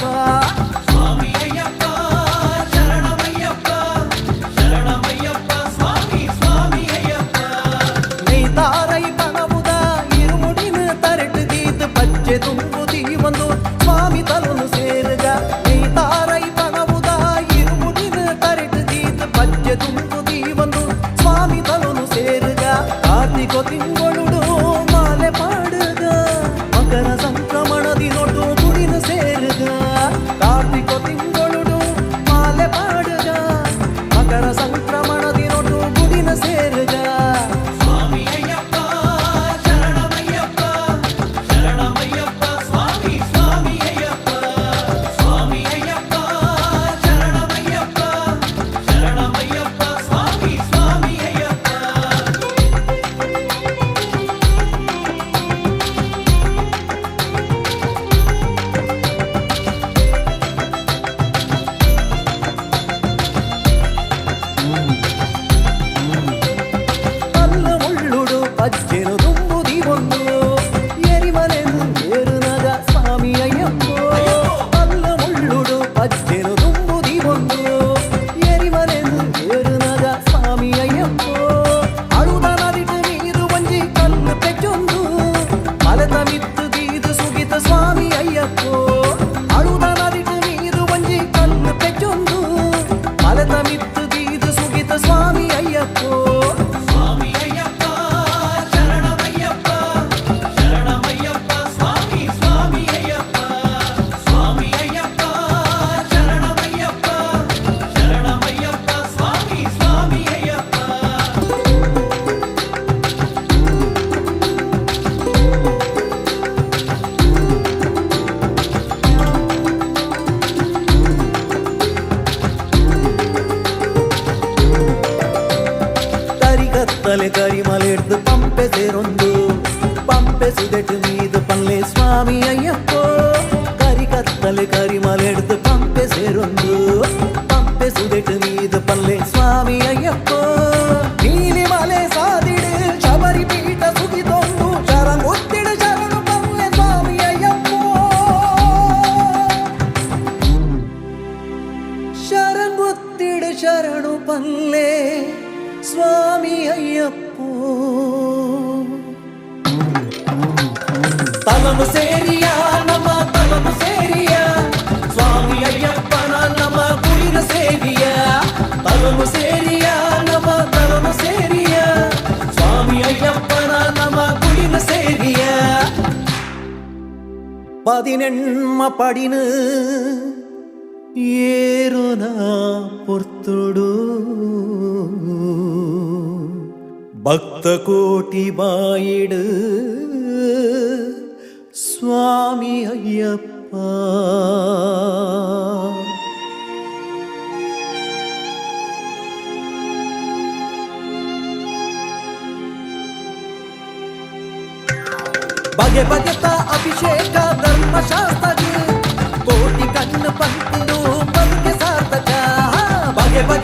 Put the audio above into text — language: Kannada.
ಅಯ್ಯಪ್ಪ ಸ್ವಾಮಿ ಅಯ್ಯಪ್ಪ ಶರಣಮಯ್ಯಪ್ಪ ಶರಣಮಯ್ಯಪ್ಪ ಸ್ವಾಮಿ ಸ್ವಾಮಿ ಅಯ್ಯಪ್ಪ നെയ്താറൈ പണമുത ഇരുമുടിന് തരട്ട് ഗീത് പച്ച തുമ്പുതി വന്നു സ്വാമി തലൊന്നു സേരുക നെയ്താറൈ പണമുത ഇരുമുടിന് തരട്ട് ഗീത് പച്ച തുമ്പുതി വന്നു സ്വാമി തലൊന്നു സേരുക ಕಾರ್ತಿಕ ತಿಂಗಳು ಮಾಲೆ ಪಾಡುಗ ಮಕರ ಸಂಕ್ರಮಣದಿನೊಟ್ಟು ಗುಡಿನ ಸೇರುಗ ಕಾರ್ತಿಕ ತಿಂಗಳು ಮಾಲೆ ಪಾಡುಗ ಮಕರ ಸಂಕ್ರಮಣದಿನೊಟ್ಟು ಗುಡಿನ ಸೇರುಗ ಸ್ವಾಮಿ ಅಯ್ಯಪ್ಪ ಶರಣಮಯ್ಯಪ್ಪ ಶರಣಮಯ್ಯಪ್ಪ ಸ್ವಾಮಿ ಸ್ವಾಮಿ ಅಯ್ಯಪ್ಪ ಸ್ವಾಮಿ ಅಯ್ಯಪ್ಪ ಶರಣಮಯ್ಯಪ್ಪ ಶರಣಮಯ್ಯಪ್ಪ ಸ್ವಾಮಿ ಸ್ವಾಮಿ ಅಯ್ಯಪ್ಪ ಕಲ್ಲು ಮುಳ್ಳುಡು ಪಜ್ಜೆನು ತುಂಬುದಿ ಒಂದು ಎರಿಮಲೆನು ಏರುನಗ ಸ್ವಾಮಿ ಅಯ್ಯಪ್ಪ ಕಲ್ಲು ಮುಳ್ಳುಡು ಪಜ್ಜೆನು ತುಂಬುದಿ ಒಂದು ಎರಿಮಲೆನು ಏರುನಗ ಸ್ವಾಮಿ ಅಯ್ಯಪ್ಪ ಅಳುದ ನದಿಟು ನೀರು ಒಂಜಿ ಕಲ್ಲು ಪೆಚ್ಚೊಂದು ಮಲತ ಮಿತ್ತು ದೀದು ಸುಗಿತ ಸ್ವಾಮಿ ಅಯ್ಯಪ್ಪ ಅಳುದ ನದಿಟು ನೀರು ಒಂಜಿ ಕಲ್ಲು ಪೆಚ್ಚೊಂದು ಮಲತ ಮಿತ್ತು ದೀದು ಸುಗಿತ ಸ್ವಾಮಿ ಅಯ್ಯಪ್ಪ ಸ್ವಾಮಿ ಅಯ್ಯಪ್ಪ ಶರಣಮಯ್ಯಪ್ಪ ಶರಣಮಯ್ಯಪ್ಪ ಸ್ವಾಮಿ ಸ್ವಾಮಿ ಅಯ್ಯಪ್ಪ ಸ್ವಾಮಿ ಅಯ್ಯಪ್ಪ ಶರಣಮಯ್ಯಪ್ಪ ಶರಣಮಯ್ಯಪ್ಪ ಸ್ವಾಮಿ ಸ್ವಾಮಿ ಅಯ್ಯಪ್ಪ ಕರಿಗತ್ತಲೆ ಕರಿಮಲೆಡ್ದು ಪಂಪೆ ಸೇರೊಂದು ಪಂಪೆ ಸುದೆಟ್ಟು ಮೀದು ಪಲ್ಲೆ ಸ್ವಾಮಿ ಅಯ್ಯಪ್ಪ ಕರಿಗತ್ತಲೆ ಕರಿಮಲೆಡ್ದು ಪಂಪೆ ಸೇರೊಂದು ಪಂಪೆ ಸುದೆಟ್ಟು ಮೀದು ಪಲ್ಲೆ ಸ್ವಾಮಿ ಅಯ್ಯಪ್ಪ ನೀಲಿ ಮಲೆ ಸಾದಿಡು ಶಬರಿ ಪೀಠ ಸುಗಿದೊಂದು ಶರಣುತ್ತಿಡು ಶರಣು ಪಲ್ಲೆ ಸ್ವಾಮಿ ಅಯ್ಯಪ್ಪ ಶರಣುತ್ತಿಡು ಶರಣು ಪಲ್ಲೆ ಸ್ವಾಮಿ ಅಯ್ಯಪ್ಪ ತಲನು ಸೇರಿಯ ನಮ್ಮ ತಲನು ಸೇರಿಯ ಸ್ವಾಮಿ ಅಯ್ಯಪ್ಪನ ನಮ್ಮ ಗುಡಿನ ಸೇರಿಯ ತಲನು ಸೇರಿಯ ನಮ್ಮ ತಲನು ಸೇರಿಯ ಸ್ವಾಮಿ ಅಯ್ಯಪ್ಪನ ನಮ್ಮ ಗುಡಿನ ಸೇರಿಯ പതിനെണ്ണ പടിന് ഏറുന പൊർത്തുടു ഭക്തകോಟಿ ಬಾಯಿಡು ಸ್ವಾಮಿ ಅಯ್ಯಪ್ಪ ಬಗೆ ಬಗೆತ ಅಭಿಷೇಕ ಧರ್ಮಶಾಸ್ತ್ರ ಕೋಟಿ ಕಣ್ಣು ಪಂದು ಬದುಕೆ ಸಾರ್ಥಕ ಬಗೆ ಬಗೆ